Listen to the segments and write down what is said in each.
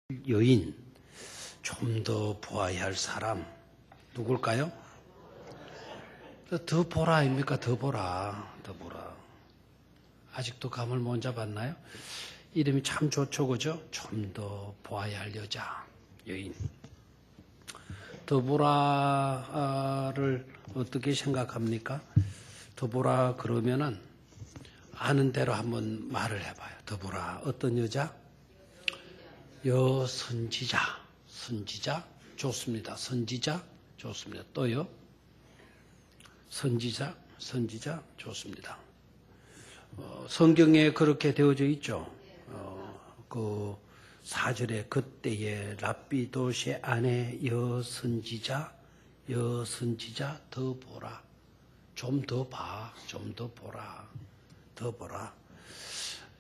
여인, 좀 더 보아야 할 사람 누굴까요? 더 보라 아닙니까? 더 보라, 더 보라. 아직도 감을 못 잡았나요? 이름이 참 좋죠, 그죠? 좀 더 보아야 할 여자, 여인. 더 보라를 어떻게 생각합니까? 더 보라 그러면은 아는 대로 한번 말을 해봐요. 더 보라, 어떤 여자? 여선지자, 선지자 좋습니다. 선지자 좋습니다. 또요? 선지자 좋습니다. 성경에 그렇게 되어져 있죠. 그 4절에 그때에 랍비도시 아내 여선지자 더 보라. 좀 더 봐, 좀 더 보라, 더 보라.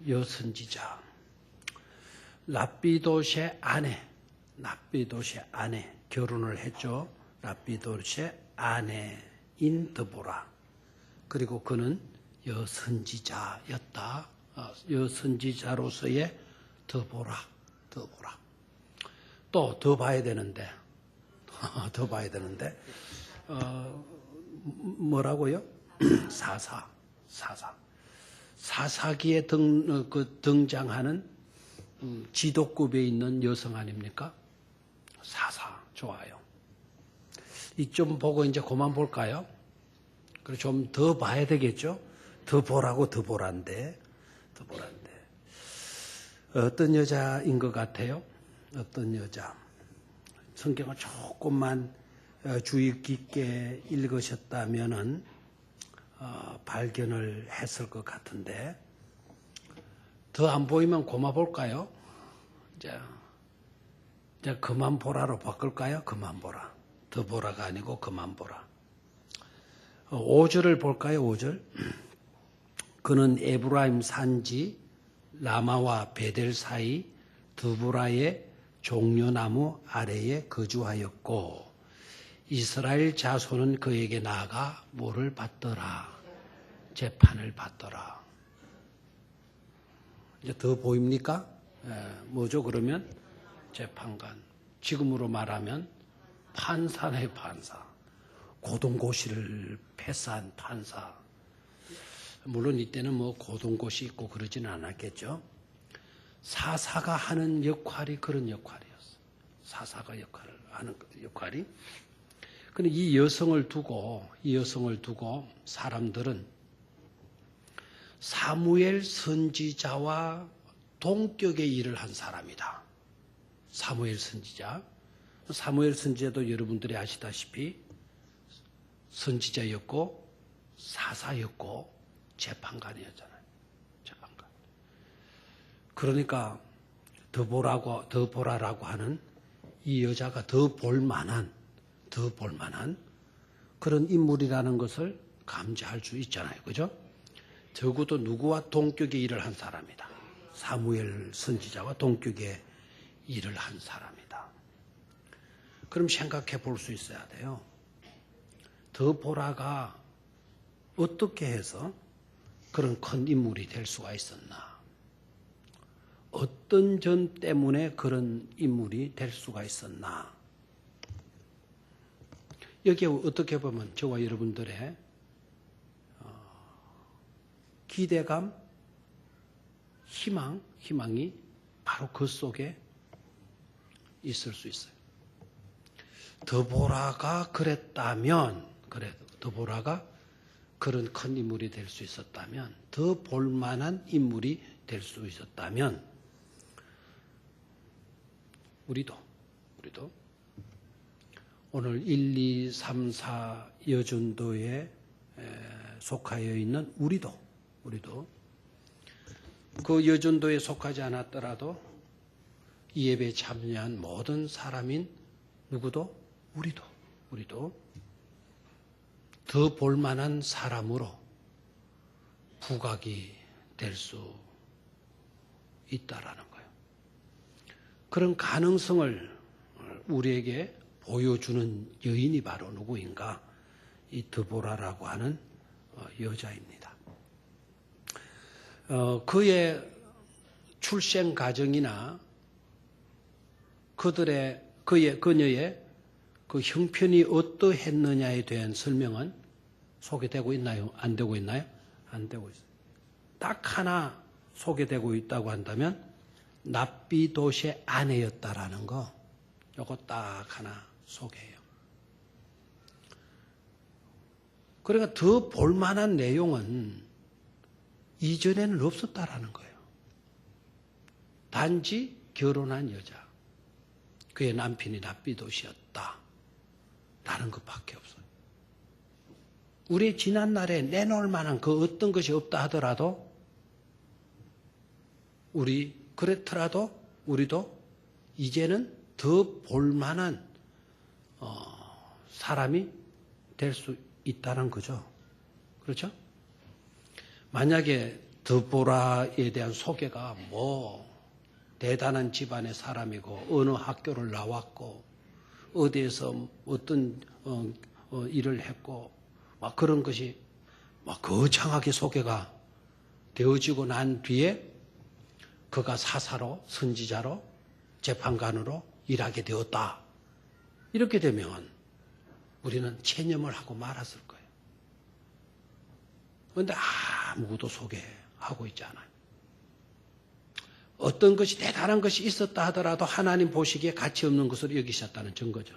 여선지자. 랍비도시의 아내 결혼을 했죠. 랍비도시의 아내인 드보라. 그리고 그는 여선지자였다. 여선지자로서의 드보라. 또 더 봐야 되는데 뭐라고요? 사사기에 등장하는 지도급에 있는 여성 아닙니까? 사사 좋아요. 이 좀 보고 이제 그만 볼까요? 그리고 좀 더 봐야 되겠죠? 더 보라고 더 보란데. 어떤 여자인 것 같아요? 어떤 여자? 성경을 조금만 주의 깊게 읽으셨다면은 발견을 했을 것 같은데. 더 안 보이면 고마 볼까요? 이제 그만 보라로 바꿀까요? 그만 보라. 더 보라가 아니고 그만 보라. 5절을 볼까요? 5절. 그는 에브라임 산지 라마와 베델 사이 드보라의 종려나무 아래에 거주하였고 이스라엘 자손은 그에게 나아가 뭐를 받더라? 재판을 받더라. 이제 더 보입니까? 뭐죠 그러면? 재판관. 지금으로 말하면 판사네, 판사. 고동고시를 패스한 판사. 물론 이때는 뭐 고동고시 있고 그러지는 않았겠죠. 사사가 하는 역할이 그런 역할이었어요. 사사가 하는 역할이. 근데 이 여성을 두고 사람들은 사무엘 선지자와 동격의 일을 한 사람이다. 사무엘 선지자도 여러분들이 아시다시피 선지자였고 사사였고 재판관이었잖아요. 재판관. 그러니까 더 보라라고 하는 이 여자가 더 볼만한 그런 인물이라는 것을 감지할 수 있잖아요. 그죠? 적어도 누구와 동격의 일을 한 사람이다. 사무엘 선지자와 동격의 일을 한 사람이다. 그럼 생각해 볼 수 있어야 돼요. 더 보라가 어떻게 해서 그런 큰 인물이 될 수가 있었나? 어떤 점 때문에 그런 인물이 될 수가 있었나? 여기에 어떻게 보면 저와 여러분들의 기대감, 희망이 바로 그 속에 있을 수 있어요. 드보라가 드보라가 그런 큰 인물이 될 수 있었다면, 더 볼만한 인물이 될 수 있었다면, 우리도 오늘 1, 2, 3, 4 여전도에 속하여 있는 우리도 그 여전도에 속하지 않았더라도 이 예배에 참여한 모든 사람인 누구도 우리도 더 볼만한 사람으로 부각이 될 수 있다라는 거예요. 그런 가능성을 우리에게 보여주는 여인이 바로 누구인가? 이 드보라라고 하는 여자입니다. 그의 출생 과정이나 그녀의 그 형편이 어떠했느냐에 대한 설명은 소개되고 있나요? 안 되고 있나요? 안 되고 있어요. 딱 하나 소개되고 있다고 한다면 납비도시의 아내였다라는 거, 요거 딱 하나 소개해요. 그러니까 더 볼만한 내용은 이전에는 없었다라는 거예요. 단지 결혼한 여자, 그의 남편이 납비도시였다 라는 것밖에 없어요. 우리 지난날에 내놓을 만한 그 어떤 것이 없다 하더라도 그렇더라도 우리도 이제는 더 볼만한 사람이 될 수 있다는 거죠. 그렇죠? 만약에 드보라에 대한 소개가 대단한 집안의 사람이고 어느 학교를 나왔고 어디에서 어떤 일을 했고 막 그런 것이 막 거창하게 소개가 되어지고 난 뒤에 그가 사사로, 선지자로, 재판관으로 일하게 되었다. 이렇게 되면 우리는 체념을 하고 말았을 거예요. 그런데 아무것도 소개하고 있지 않아요. 어떤 것이 대단한 것이 있었다 하더라도 하나님 보시기에 가치 없는 것으로 여기셨다는 증거죠.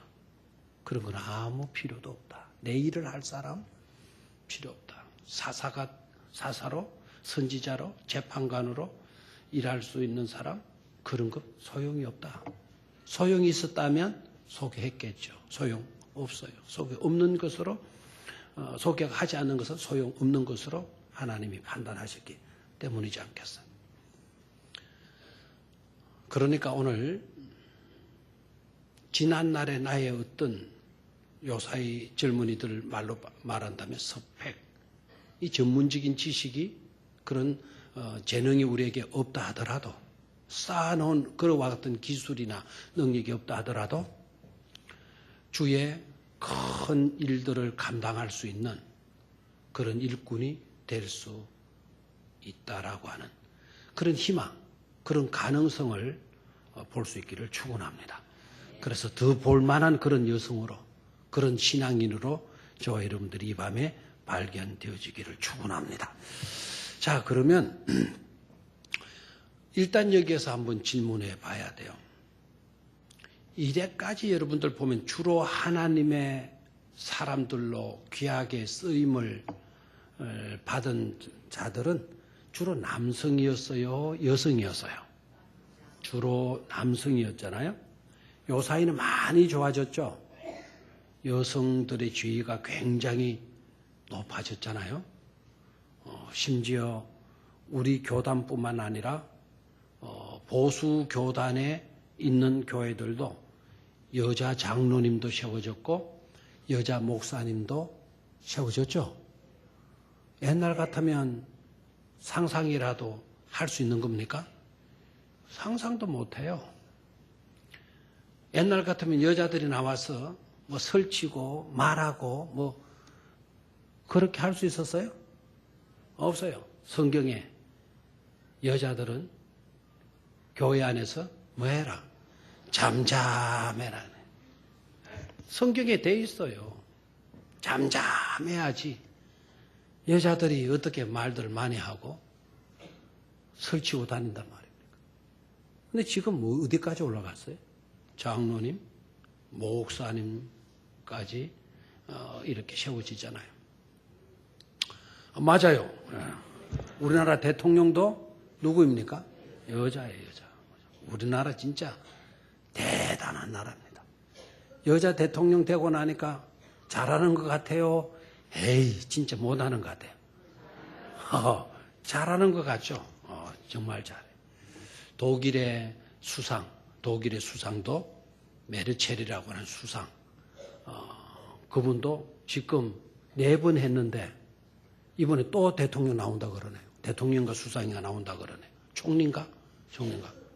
그런 건 아무 필요도 없다. 내 일을 할 사람 필요 없다. 사사로, 선지자로, 재판관으로 일할 수 있는 사람, 그런 것 소용이 없다. 소용이 있었다면 소개했겠죠. 소용없어요. 소개 없는 것으로, 소개가 하지 않는 것은 소용없는 것으로 하나님이 판단하셨기 때문이지 않겠어요. 그러니까 오늘 지난날의 나의 어떤 요사이 젊은이들 말로 말한다면 스펙, 이 전문적인 지식이 그런 재능이 우리에게 없다 하더라도 쌓아놓은 그와 같은 기술이나 능력이 없다 하더라도 주의 큰 일들을 감당할 수 있는 그런 일꾼이 될 수 있다라고 하는 그런 희망, 그런 가능성을 볼 수 있기를 축원합니다. 그래서 더 볼만한 그런 여성으로, 그런 신앙인으로 저와 여러분들이 이 밤에 발견되어지기를 축원합니다. 자, 그러면 일단 여기에서 한번 질문해 봐야 돼요. 이때까지 여러분들 보면 주로 하나님의 사람들로 귀하게 쓰임을 받은 자들은 주로 남성이었어요? 여성이었어요? 주로 남성이었잖아요? 요 사이는 많이 좋아졌죠? 여성들의 지위가 굉장히 높아졌잖아요? 심지어 우리 교단뿐만 아니라 보수 교단에 있는 교회들도 여자 장로님도 세워졌고 여자 목사님도 세워졌죠? 옛날 같으면 상상이라도 할 수 있는 겁니까? 상상도 못해요. 옛날 같으면 여자들이 나와서 설치고 말하고 그렇게 할 수 있었어요? 없어요. 성경에 여자들은 교회 안에서 뭐 해라? 잠잠해라. 성경에 돼 있어요. 잠잠해야지. 여자들이 어떻게 말들 많이 하고 설치고 다닌단 말입니까? 근데 지금 어디까지 올라갔어요? 장로님, 목사님까지 이렇게 세워지잖아요. 맞아요. 우리나라 대통령도 누구입니까? 여자예요, 여자. 우리나라 진짜 대단한 나라입니다. 여자 대통령 되고 나니까 잘하는 것 같아요? 에이, 진짜 못하는 것 같아요. 잘하는 것 같죠? 정말 잘해. 독일의 수상도 메르첼이라고 하는 수상. 그분도 지금 4번 했는데 이번에 또 대통령 나온다 그러네요. 대통령과 수상이가 나온다 그러네요. 총리인가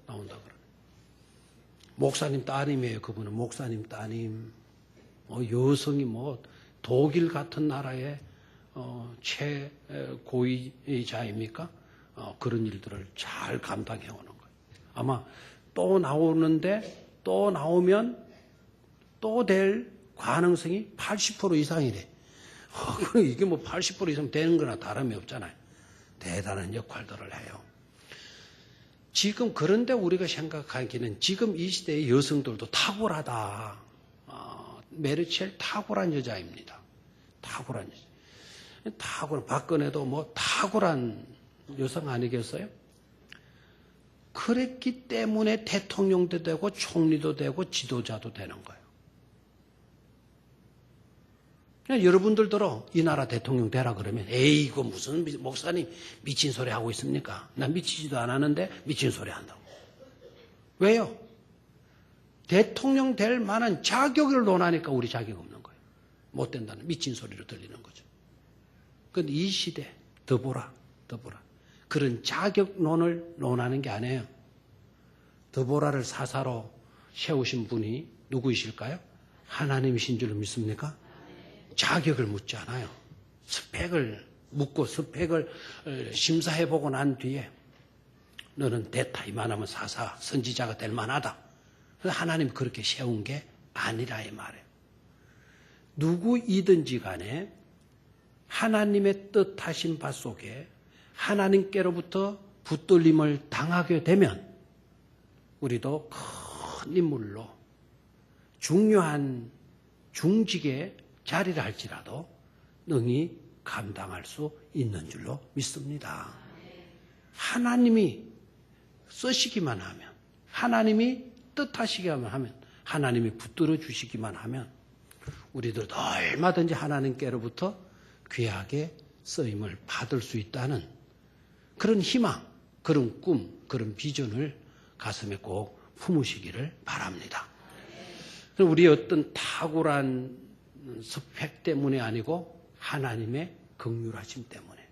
나온다 그러네요. 목사님 따님이에요. 그분은 목사님 따님. 여성이 독일 같은 나라의 최고위자입니까? 그런 일들을 잘 감당해 오는 거예요. 아마 또 나오는데 또 나오면 또 될 가능성이 80% 이상이래. 이게 뭐 80% 이상 되는 거나 다름이 없잖아요. 대단한 역할들을 해요. 지금 그런데 우리가 생각하기는 지금 이 시대의 여성들도 탁월하다. 메르첼 탁월한 여자입니다. 탁월한 여자. 박근혜도 뭐 탁월한 여성 아니겠어요? 그랬기 때문에 대통령도 되고 총리도 되고 지도자도 되는 거예요. 여러분들도 이 나라 대통령 되라 그러면 에이 이거 무슨 목사님 미친 소리 하고 있습니까? 난 미치지도 않았는데 미친 소리 한다고. 왜요? 대통령 될 만한 자격을 논하니까 우리 자격 없는 거예요. 못 된다는 미친 소리로 들리는 거죠. 그런데 이 시대 더 보라. 그런 자격론을 논하는 게 아니에요. 더 보라를 사사로 세우신 분이 누구이실까요? 하나님이신 줄로 믿습니까? 자격을 묻지 않아요. 스펙을 묻고 스펙을 심사해보고 난 뒤에 너는 됐다 이만하면 사사 선지자가 될 만하다. 하나님 그렇게 세운 게 아니라 이 말이에요. 누구이든지 간에 하나님의 뜻하신 바 속에 하나님께로부터 붙들림을 당하게 되면 우리도 큰 인물로 중요한 중직의 자리를 할지라도 능히 감당할 수 있는 줄로 믿습니다. 하나님이 쓰시기만 하면, 하나님이 뜻하시기만 하면, 하나님이 붙들어 주시기만 하면 우리들도 얼마든지 하나님께로부터 귀하게 쓰임을 받을 수 있다는 그런 희망, 그런 꿈, 그런 비전을 가슴에 꼭 품으시기를 바랍니다. 우리의 어떤 탁월한 스펙 때문이 아니고 하나님의 긍휼하심 때문에,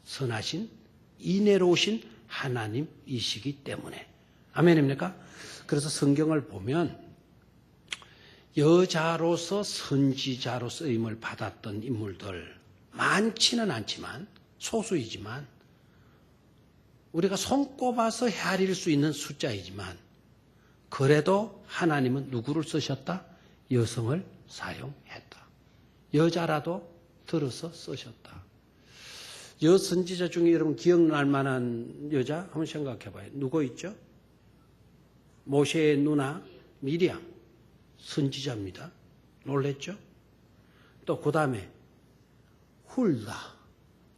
선하신 인애로우신 하나님이시기 때문에. 아멘입니까? 그래서 성경을 보면 여자로서 선지자로 쓰임을 받았던 인물들 많지는 않지만 소수이지만 우리가 손꼽아서 헤아릴 수 있는 숫자이지만 그래도 하나님은 누구를 쓰셨다? 여성을 사용했다. 여자라도 들어서 쓰셨다. 여선지자 중에 여러분 기억날 만한 여자 한번 생각해 봐요. 누구 있죠? 모세의 누나 미리암 선지자입니다. 놀랬죠? 또 그 다음에 훌다.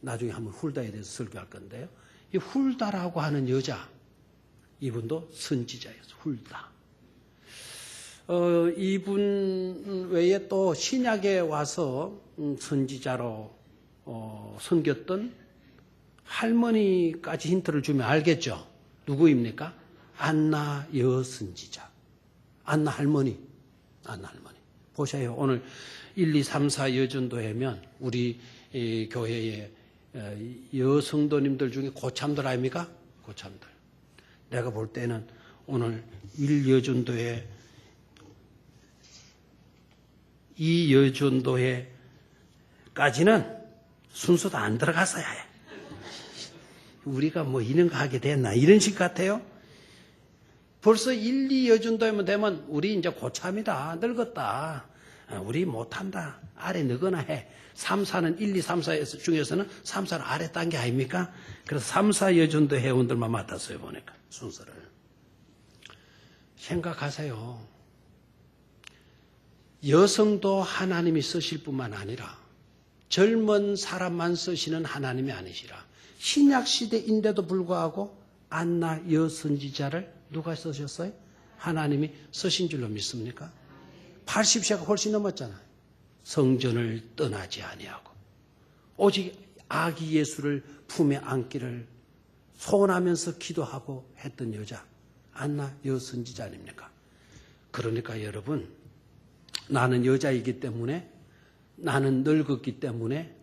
나중에 한번 훌다에 대해서 설교할 건데요. 이 훌다라고 하는 여자, 이분도 선지자였어요. 훌다. 이분 외에 또 신약에 와서 선지자로 섬겼던 할머니까지 힌트를 주면 알겠죠? 누구입니까? 안나 여선지자. 안나 할머니. 보세요. 오늘 1, 2, 3, 4 여전도회면 우리 교회의 여성도님들 중에 고참들 아닙니까? 고참들. 내가 볼 때는 오늘 1여전도회, 2여전도회까지는 순서도 안 들어갔어야 해. 우리가 뭐 이런 거 하게 됐나? 이런 식 같아요. 벌써 1, 2여전도회만 되면 우리 이제 고참이다. 늙었다. 우리 못한다. 아래 너거나 해. 3, 4는 1, 2, 3, 4 중에서는 3, 4는 아래 단계 아닙니까? 그래서 3, 4 여전도 회원들만 맡았어요. 보니까 순서를. 생각하세요. 여성도 하나님이 쓰실 뿐만 아니라 젊은 사람만 쓰시는 하나님이 아니시라. 신약시대인데도 불구하고 안나 여선지자를 누가 쓰셨어요? 하나님이 쓰신 줄로 믿습니까? 80세가 훨씬 넘었잖아요. 성전을 떠나지 아니하고 오직 아기 예수를 품에 안기를 소원하면서 기도하고 했던 여자 안나 여선지자 아닙니까? 그러니까 여러분, 나는 여자이기 때문에, 나는 늙었기 때문에,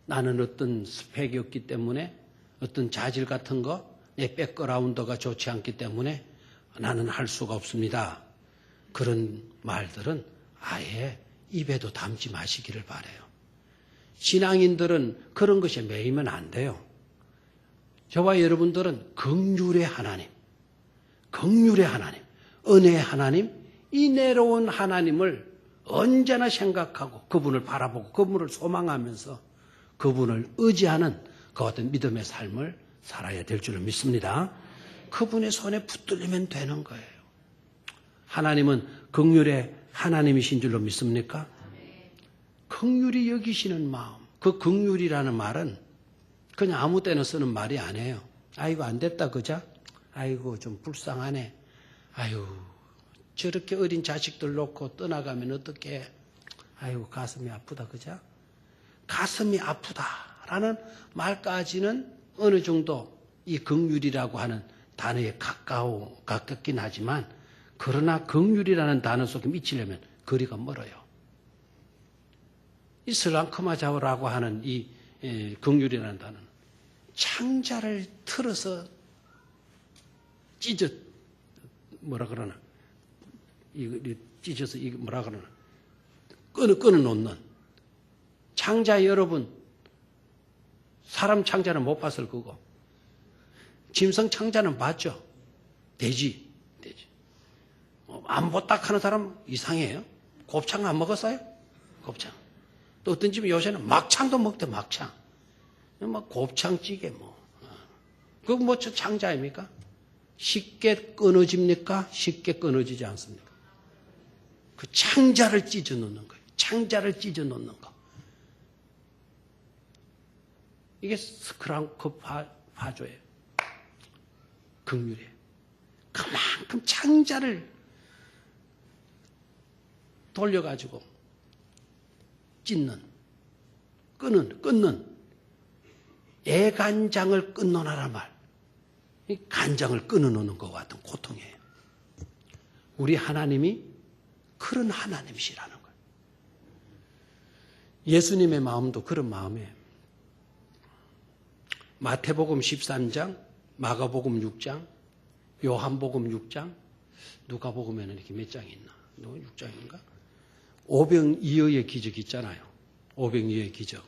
나는 어떤 스펙이 없기 때문에, 어떤 자질 같은 거, 내 백그라운드가 좋지 않기 때문에 나는 할 수가 없습니다. 그런 말들은 아예 입에도 담지 마시기를 바라요. 신앙인들은 그런 것에 매이면 안 돼요. 저와 여러분들은 긍휼의 하나님, 은혜의 하나님, 이내로운 하나님을 언제나 생각하고 그분을 바라보고 그분을 소망하면서 그분을 의지하는 그 같은 믿음의 삶을 살아야 될 줄을 믿습니다. 그분의 손에 붙들리면 되는 거예요. 하나님은 긍휼의 하나님이신 줄로 믿습니까? 긍휼히 여기시는 마음. 그 긍휼이라는 말은 그냥 아무 때나 쓰는 말이 아니에요. 아이고 안 됐다 그자? 아이고 좀 불쌍하네. 아유 저렇게 어린 자식들 놓고 떠나가면 어떡해. 아이고 가슴이 아프다 그자? 가슴이 아프다라는 말까지는 어느 정도 이 긍휼이라고 하는 단어에 가깝긴 하지만 그러나 긍휼이라는 단어 속에 미치려면 거리가 멀어요. 이 슬랑크마자오라고 하는 이 긍휼이라는 단어는 창자를 틀어서 찢어서 끊어 놓는 창자. 여러분 사람 창자는 못 봤을 거고 짐승 창자는 봤죠. 돼지. 안 봤다 하는 사람 이상해요. 곱창 안 먹었어요? 곱창. 또 어떤 집은 요새는 막창도 먹대. 막창. 막 곱창찌개 뭐. 그거 뭐 창자입니까? 쉽게 끊어집니까? 쉽게 끊어지지 않습니까? 그 창자를 찢어 놓는 거예요. 창자를 찢어 놓는 거. 이게 스크랑크 파조예요. 긍휼이에요. 그만큼 창자를 돌려가지고 끊는 애간장을 끊노나란 말. 이 간장을 끊어놓는 것 같은 고통이에요. 우리 하나님이 그런 하나님이시라는 거예요. 예수님의 마음도 그런 마음이에요. 마태복음 13장, 마가복음 6장, 요한복음 6장, 누가복음에는 이렇게 몇 장이 있나? 6장인가? 오병이어의 기적 있잖아요. 오병이어의 기적.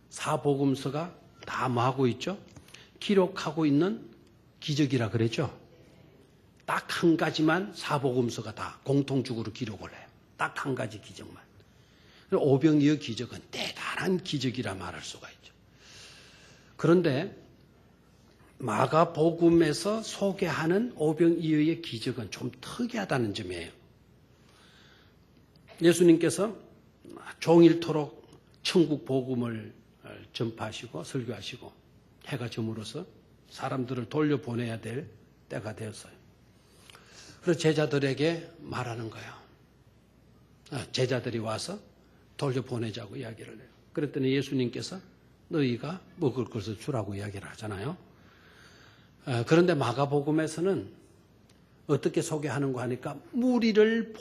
사복음서가 다 뭐 하고 있죠? 기록하고 있는 기적이라 그랬죠? 딱 한 가지만 사복음서가 다 공통적으로 기록을 해요. 딱 한 가지 기적만. 오병이어 기적은 대단한 기적이라 말할 수가 있죠. 그런데 마가복음에서 소개하는 오병이어의 기적은 좀 특이하다는 점이에요. 예수님께서 종일토록 천국 복음을 전파하시고 설교하시고 해가 저물어서 사람들을 돌려보내야 될 때가 되었어요. 그래서 제자들에게 말하는 거예요. 제자들이 와서 돌려보내자고 이야기를 해요. 그랬더니 예수님께서 너희가 먹을 것을 주라고 이야기를 하잖아요. 그런데 마가복음에서는 어떻게 소개하는가 하니까 무리를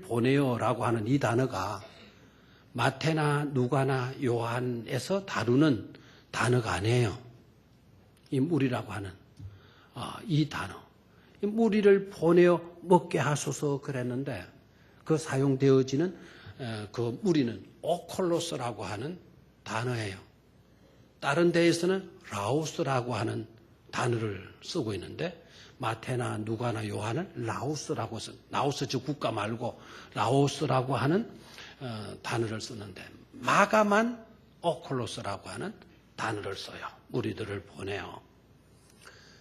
보내요라고 하는 이 단어가 마태나 누가나 요한에서 다루는 단어가 아니에요. 이 무리라고 하는 이 단어. 이 무리를 보내어 먹게 하소서 그랬는데 그 사용되어지는 그 무리는 오콜로스라고 하는 단어예요. 다른 데에서는 라오스라고 하는 단어를 쓰고 있는데 마태나 누가나 요한은 라오스라고 라오스 저 국가 말고 라오스라고 하는 단어를 쓰는데 마가만 오콜로스라고 하는 단어를 써요. 무리들을 보내요.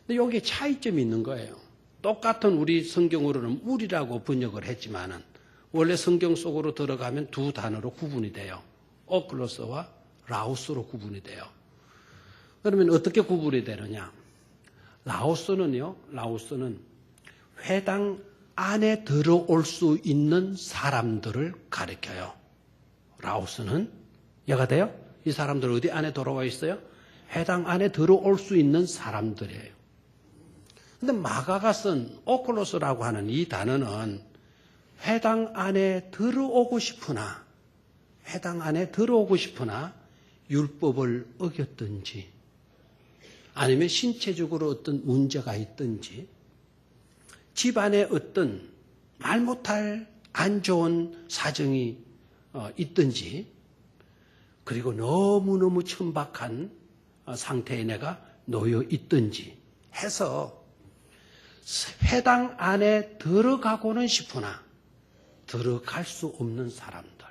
근데 여기에 차이점이 있는 거예요. 똑같은 우리 성경으로는 무리라고 번역을 했지만은 원래 성경 속으로 들어가면 두 단어로 구분이 돼요. 오클로스와 라오스로 구분이 돼요. 그러면 어떻게 구분이 되느냐? 라오스는 회당 안에 들어올 수 있는 사람들을 가리켜요. 라오스는 이해가 돼요? 이 사람들 어디 안에 들어와 있어요? 회당 안에 들어올 수 있는 사람들이에요. 근데 마가가 쓴 오클로스라고 하는 이 단어는 회당 안에 들어오고 싶으나 율법을 어겼든지 아니면 신체적으로 어떤 문제가 있든지 집안에 어떤 말 못할 안 좋은 사정이 있든지 그리고 너무너무 천박한 상태에 내가 놓여 있든지 해서 회당 안에 들어가고는 싶으나 들어갈 수 없는 사람들,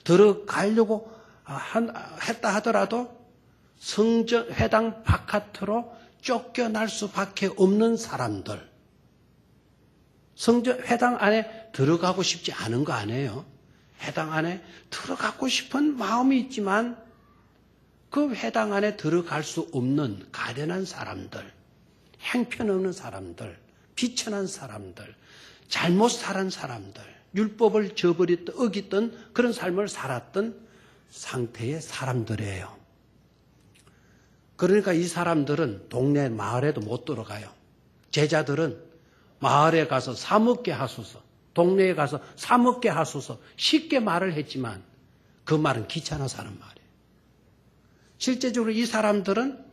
들어가려고 했다 하더라도 회당 바깥으로 쫓겨날 수밖에 없는 사람들, 회당 안에 들어가고 싶지 않은 거 아니에요. 회당 안에 들어가고 싶은 마음이 있지만 그 회당 안에 들어갈 수 없는 가련한 사람들, 형편없는 사람들, 비천한 사람들, 잘못 살은 사람들, 율법을 어기던 그런 삶을 살았던 상태의 사람들이에요. 그러니까 이 사람들은 동네 마을에도 못 들어가요. 제자들은 마을에 가서 사 먹게 하소서, 동네에 가서 사 먹게 하소서 쉽게 말을 했지만 그 말은 귀찮아서 하는 말이에요. 실제적으로 이 사람들은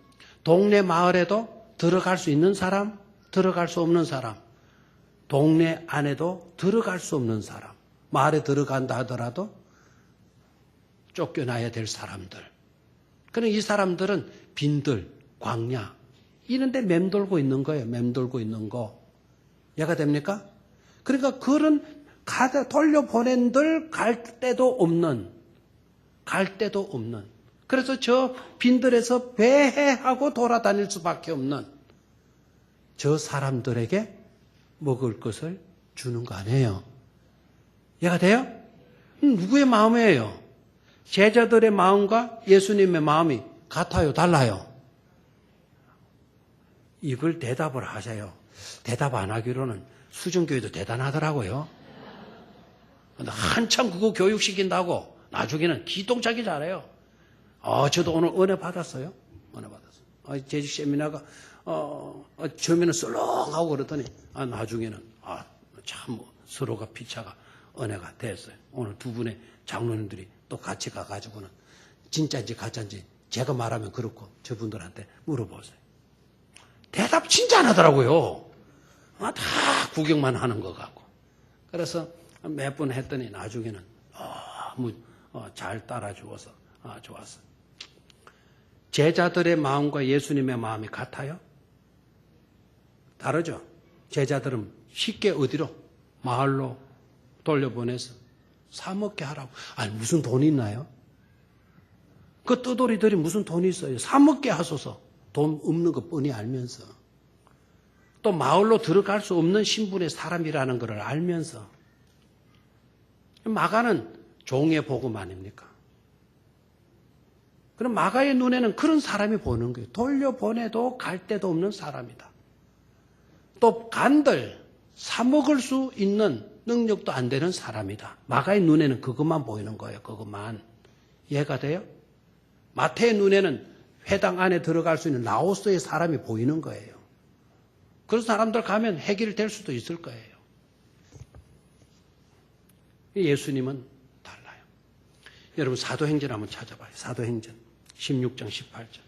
동네 마을에도 들어갈 수 있는 사람, 들어갈 수 없는 사람, 동네 안에도 들어갈 수 없는 사람, 마을에 들어간다 하더라도 쫓겨나야 될 사람들. 그러니까 이 사람들은 빈들, 광야 이런 데 맴돌고 있는 거예요. 맴돌고 있는 거. 이해가 됩니까? 그러니까 그런 돌려보낸들 갈 데도 없는. 그래서 저 빈들에서 배회하고 돌아다닐 수밖에 없는 저 사람들에게 먹을 것을 주는 거 아니에요. 이해가 돼요? 누구의 마음이에요? 제자들의 마음과 예수님의 마음이 같아요? 달라요? 이걸 대답을 하세요. 대답 안 하기로는 수준교회도 대단하더라고요. 근데 한참 그거 교육시킨다고 나중에는 기똥차게 잘해요. 저도 오늘 은혜 받았어요. 제주 세미나가 처음에는 썰렁하고 그러더니 나중에는 참 서로가 피차가 은혜가 됐어요. 오늘 두 분의 장로님들이 또 같이 가가지고는 진짜인지 가짜인지 제가 말하면 그렇고 저분들한테 물어보세요. 대답 진짜 안 하더라고요. 다 구경만 하는 것 같고. 그래서 몇 번 했더니 나중에는 너무 잘 따라주어서 좋았어요. 제자들의 마음과 예수님의 마음이 같아요? 다르죠? 제자들은 쉽게 어디로? 마을로 돌려보내서 사먹게 하라고. 아니 무슨 돈이 있나요? 그 떠돌이들이 무슨 돈이 있어요? 사먹게 하소서. 돈 없는 거 뻔히 알면서. 또 마을로 들어갈 수 없는 신분의 사람이라는 것을 알면서. 마가는 종의 복음 아닙니까? 그럼 마가의 눈에는 그런 사람이 보는 거예요. 돌려보내도 갈 데도 없는 사람이다. 또 간들 사먹을 수 있는 능력도 안 되는 사람이다. 마가의 눈에는 그것만 보이는 거예요. 그것만. 이해가 돼요? 마태의 눈에는 회당 안에 들어갈 수 있는 라오스의 사람이 보이는 거예요. 그런 사람들 가면 해결될 수도 있을 거예요. 예수님은 달라요. 여러분 사도행전 한번 찾아봐요. 사도행전 16장 18절.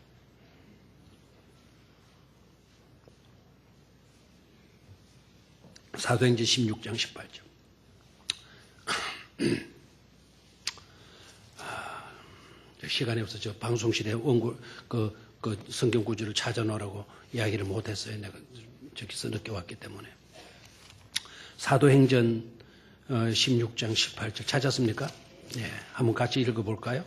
사도행전 16장 18절. 시간이 없어서 저 방송실에 원고 그 성경 구절을 찾아놓으라고 이야기를 못했어요. 내가 저기서 늦게 왔기 때문에. 사도행전 16장 18절 찾았습니까? 네, 한번 같이 읽어볼까요?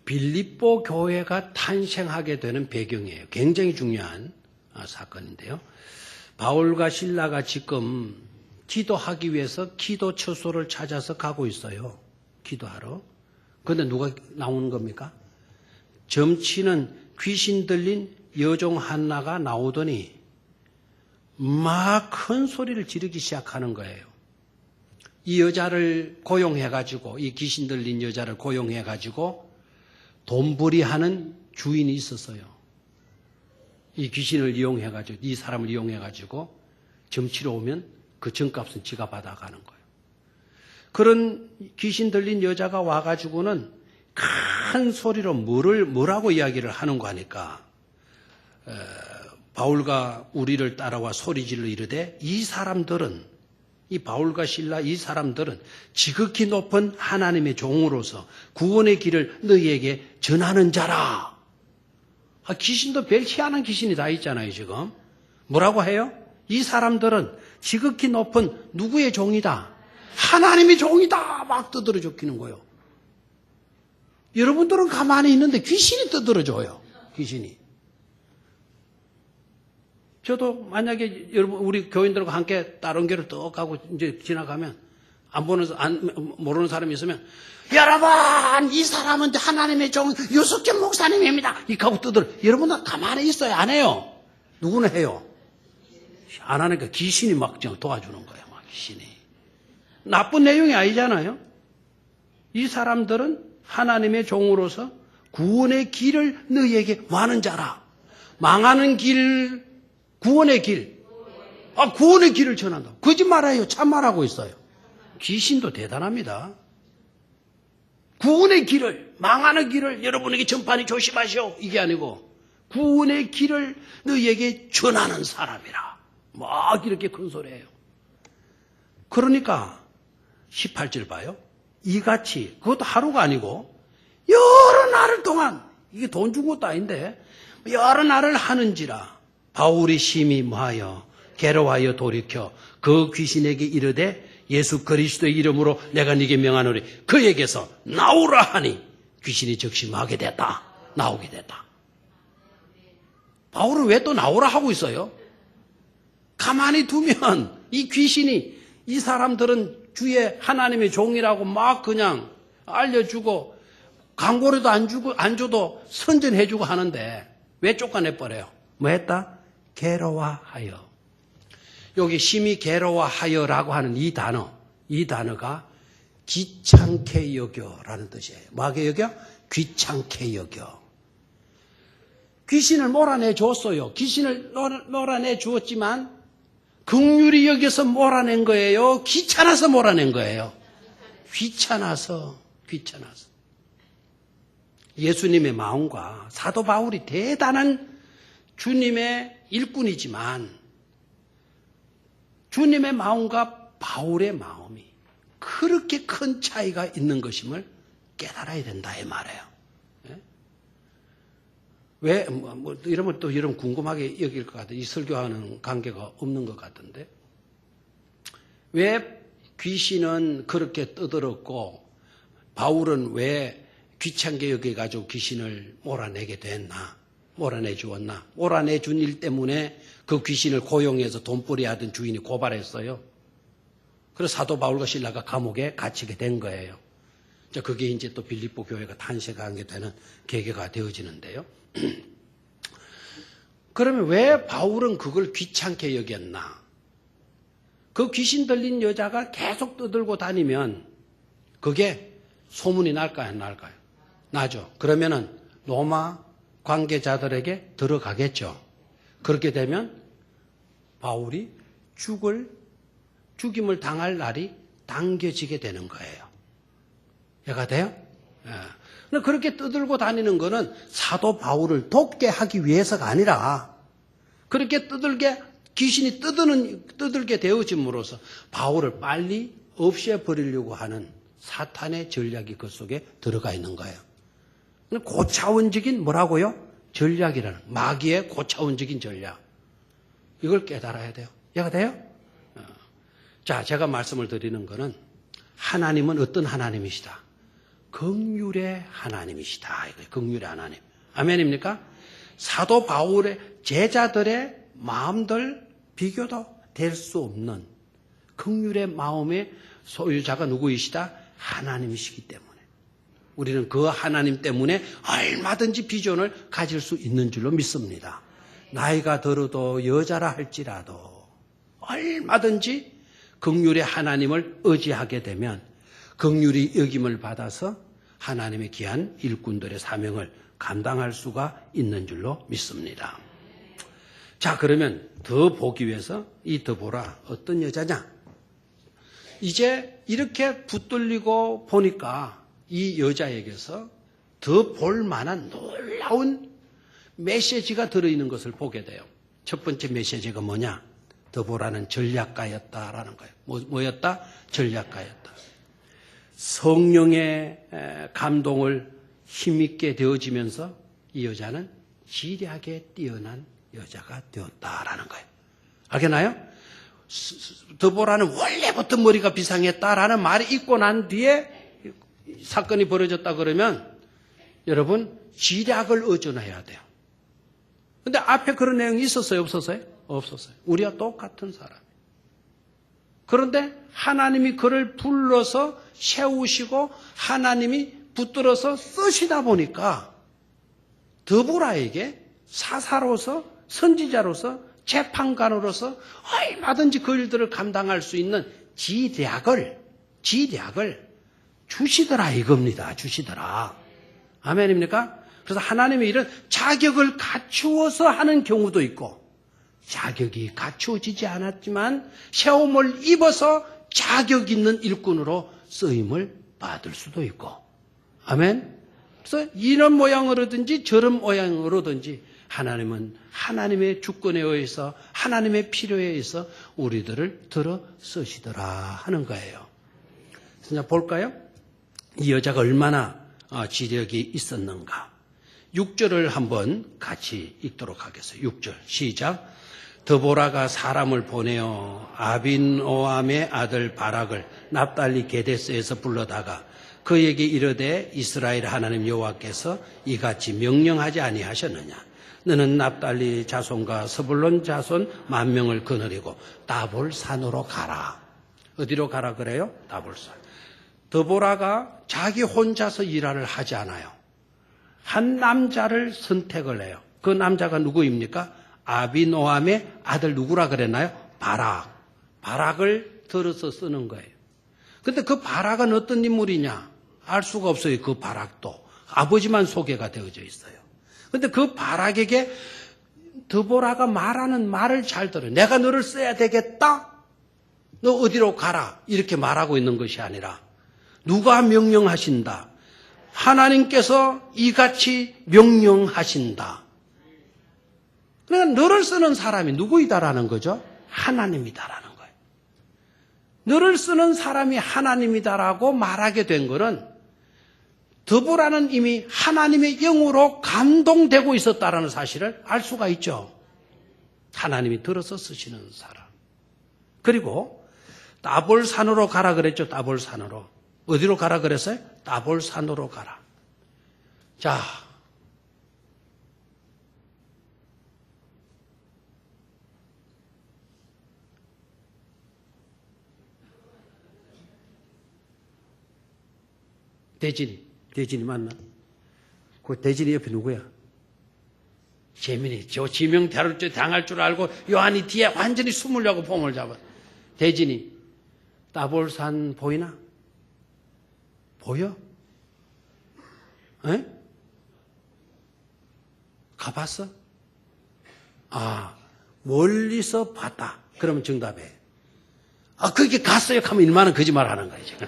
빌립보 교회가 탄생하게 되는 배경이에요. 굉장히 중요한 사건인데요. 바울과 실라가 지금 기도하기 위해서 기도 처소를 찾아서 가고 있어요. 기도하러. 그런데 누가 나오는 겁니까? 점치는 귀신 들린 여종 한나가 나오더니 막 큰 소리를 지르기 시작하는 거예요. 이 여자를 고용해가지고, 이 귀신 들린 여자를 고용해가지고 돈벌이하는 주인이 있었어요. 이 귀신을 이용해가지고, 이 사람을 이용해가지고 점치러 오면 그 전값은 지가 받아가는 거예요. 그런 귀신 들린 여자가 와가지고는 큰 소리로 뭐라고 이야기를 하는 거 하니까 바울과 우리를 따라와 소리질러 이르되 이 사람들은, 이 바울과 실라 이 사람들은 지극히 높은 하나님의 종으로서 구원의 길을 너희에게 전하는 자라. 귀신도 별 희한한 귀신이 다 있잖아요, 지금. 뭐라고 해요? 이 사람들은 지극히 높은 누구의 종이다? 하나님의 종이다. 막 떠들어 줬기는 거예요. 여러분들은 가만히 있는데 귀신이 떠들어 줘요. 귀신이. 저도 만약에 여러분 우리 교인들과 함께 다른 교회를 떡 가고 이제 지나가면 모르는 사람이 있으면 여러분 이 사람은 하나님의 종 유석균 목사님입니다. 이렇게 하고 떠들어. 여러분은 가만히 있어요. 안 해요. 누구는 해요. 안 하니까 귀신이 막 도와주는 거예요. 막 귀신이. 나쁜 내용이 아니잖아요. 이 사람들은 하나님의 종으로서 구원의 길을 너희에게 와는 자라. 망하는 길, 구원의 길. 구원의 길을 전한다. 거짓말이에요. 참말하고 있어요. 귀신도 대단합니다. 구원의 길을, 망하는 길을 여러분에게 전파하니 조심하시오. 이게 아니고 구원의 길을 너희에게 전하는 사람이라. 막 이렇게 큰 소리예요. 그러니까 18절 봐요. 이같이, 그것도 하루가 아니고 여러 날을 동안, 이게 돈 준 것도 아닌데 여러 날을 하는지라 바울이 심히 뭐하여 괴로워하여 돌이켜 그 귀신에게 이르되 예수 그리스도의 이름으로 내가 네게 명하노니 그에게서 나오라 하니 귀신이 즉시 나오게 됐다. 나오게 됐다. 바울은 왜 또 나오라 하고 있어요? 가만히 두면 이 귀신이, 이 사람들은 주의 하나님의 종이라고 막 그냥 알려주고 광고료도 안 줘도 선전해주고 하는데 왜 쫓아내버려요? 뭐 했다? 괴로워하여. 여기 심히 괴로워하여라고 하는 이 단어가 귀찮게 여겨라는 뜻이에요. 뭐하게 여겨? 귀찮게 여겨. 귀신을 몰아내 줬어요. 귀신을 몰아내 주었지만 긍휼히 여겨서 몰아낸 거예요? 귀찮아서 몰아낸 거예요? 귀찮아서. 예수님의 마음과 사도 바울이 대단한 주님의 일꾼이지만 주님의 마음과 바울의 마음이 그렇게 큰 차이가 있는 것임을 깨달아야 된다 이 말이에요. 왜 이러면 또 여러분 궁금하게 여길 것 같아요. 이 설교하는 관계가 없는 것 같은데 왜 귀신은 그렇게 떠들었고 바울은 왜 귀찮게 여겨가지고 귀신을 몰아내게 됐나? 몰아내 주었나? 몰아내 준 일 때문에 그 귀신을 고용해서 돈벌이 하던 주인이 고발했어요. 그래서 사도 바울과 실라가 감옥에 갇히게 된 거예요. 그게 이제 또 빌립보 교회가 탄생하게 되는 계기가 되어지는데요. 그러면 왜 바울은 그걸 귀찮게 여겼나? 그 귀신 들린 여자가 계속 떠들고 다니면 그게 소문이 날까요? 안 날까요? 나죠. 그러면은 로마 관계자들에게 들어가겠죠. 그렇게 되면 바울이 죽임을 당할 날이 당겨지게 되는 거예요. 이해가 돼요? 예. 그렇게 떠들고 다니는 거는 사도 바울을 돕게 하기 위해서가 아니라 그렇게 귀신이 떠들게 되어짐으로써 바울을 빨리 없애버리려고 하는 사탄의 전략이 그 속에 들어가 있는 거예요. 고차원적인 뭐라고요? 전략이라는, 마귀의 고차원적인 전략. 이걸 깨달아야 돼요. 이해가 돼요? 자, 제가 말씀을 드리는 거는 하나님은 어떤 하나님이시다? 긍휼의 하나님이시다. 긍휼의 하나님. 아멘입니까? 사도 바울의 제자들의 마음들 비교도 될 수 없는 긍휼의 마음의 소유자가 누구이시다? 하나님이시기 때문에 우리는 그 하나님 때문에 얼마든지 비전을 가질 수 있는 줄로 믿습니다. 나이가 들어도 여자라 할지라도 얼마든지 긍휼의 하나님을 의지하게 되면 긍휼히 여김을 받아서 하나님의 귀한 일꾼들의 사명을 감당할 수가 있는 줄로 믿습니다. 자, 그러면 더 보기 위해서 이 드보라 어떤 여자냐? 이제 이렇게 붙들리고 보니까 이 여자에게서 더 볼 만한 놀라운 메시지가 들어있는 것을 보게 돼요. 첫 번째 메시지가 뭐냐? 드보라는 전략가였다라는 거예요. 뭐였다? 전략가였다. 성령의 감동을 힘있게 되어지면서 이 여자는 지략에 뛰어난 여자가 되었다라는 거예요. 알겠나요? 드보라는 원래부터 머리가 비상했다라는 말이 있고 난 뒤에 사건이 벌어졌다 그러면 여러분 지략을 의존해야 돼요. 근데 앞에 그런 내용이 있었어요? 없었어요? 없었어요. 우리와 똑같은 사람. 그런데 하나님이 그를 불러서 세우시고 하나님이 붙들어서 쓰시다 보니까 드보라에게 사사로서 선지자로서 재판관으로서 얼마든지 그 일들을 감당할 수 있는 지략을 주시더라 이겁니다. 주시더라. 아멘입니까? 그래서 하나님의 일은 자격을 갖추어서 하는 경우도 있고 자격이 갖추어지지 않았지만 세움을 입어서 자격 있는 일꾼으로 쓰임을 받을 수도 있고 아멘. 그래서 이런 모양으로든지 저런 모양으로든지 하나님은 하나님의 주권에 의해서 하나님의 필요에 의해서 우리들을 들어 쓰시더라 하는 거예요. 그래서 볼까요? 이 여자가 얼마나 지력이 있었는가. 6절을 한번 같이 읽도록 하겠어요. 6절 시작. 드보라가 사람을 보내어 아빈오암의 아들 바락을 납달리 게데스에서 불러다가 그에게 이르되 이스라엘 하나님 여호와께서 이같이 명령하지 아니하셨느냐. 너는 납달리 자손과 스불론 자손 10,000명을 거느리고 다볼산으로 가라. 어디로 가라 그래요? 다볼산. 드보라가 자기 혼자서 일을 하지 않아요. 한 남자를 선택을 해요. 그 남자가 누구입니까? 아비노함의 아들 누구라 그랬나요? 바락. 바락을 들어서 쓰는 거예요. 근데 그 바락은 어떤 인물이냐? 알 수가 없어요. 그 바락도. 아버지만 소개가 되어져 있어요. 근데 그 바락에게 드보라가 말하는 말을 잘 들어요. 내가 너를 써야 되겠다? 너 어디로 가라? 이렇게 말하고 있는 것이 아니라 누가 명령하신다? 하나님께서 이같이 명령하신다. 그러니까 너를 쓰는 사람이 누구이다라는 거죠? 하나님이다라는 거예요. 너를 쓰는 사람이 하나님이다라고 말하게 된 것은 드보라는 이미 하나님의 영으로 감동되고 있었다라는 사실을 알 수가 있죠. 하나님이 들어서 쓰시는 사람. 그리고 다볼산으로 가라 그랬죠. 다볼산으로. 어디로 가라 그랬어요? 다볼산으로 가라. 자, 대진이 맞나? 그 대진이 옆에 누구야? 재민이. 저 지명 당할 줄 알고 요한이 뒤에 완전히 숨으려고 폼을 잡아. 대진이. 다볼산 보이나? 보여? 에? 가봤어? 아, 멀리서 봤다. 그러면 정답이에요. 아, 거기 갔어요? 하면 얼마나 거짓말 하는 거예요, 지금.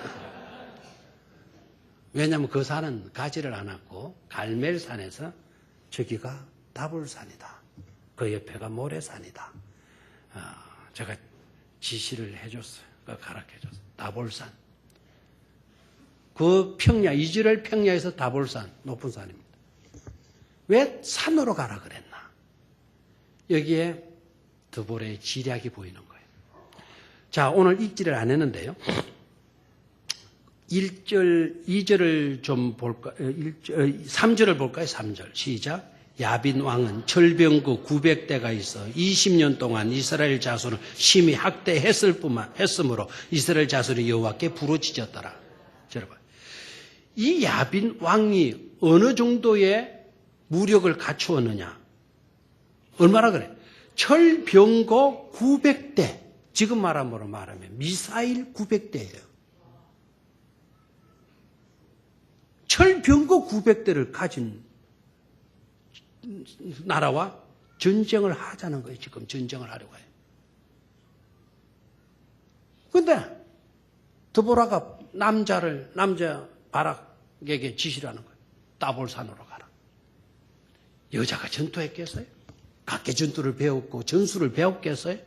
왜냐하면 그 산은 가지를 않았고 갈멜산에서 저기가 다볼산이다. 그 옆에가 모래산이다. 제가 지시를 해줬어요. 가르쳐줬어요. 다볼산. 그 평야, 이스라엘 평야에서 다볼산, 높은 산입니다. 왜 산으로 가라 그랬나? 여기에 드보라의 지략이 보이는 거예요. 자, 오늘 읽지를 안 했는데요. 1절, 2절을 좀 볼까, 3절을 볼까요? 3절. 시작. 야빈 왕은 철병거 900대가 있어 20년 동안 이스라엘 자손을 심히 학대했으므로 이스라엘 자손이 여호와께 부르짖었더라. 여러분, 이 야빈 왕이 어느 정도의 무력을 갖추었느냐? 얼마나 그래? 철병거 900대. 지금 말하면 미사일 900대예요. 철병거 900대를 가진 나라와 전쟁을 하자는 거예요. 지금 전쟁을 하려고 해요. 그런데 드보라가 남자 바락에게 지시를 하는 거예요. 다볼산으로 가라. 여자가 전투했겠어요? 각계 전투를 배웠고 전술을 배웠겠어요?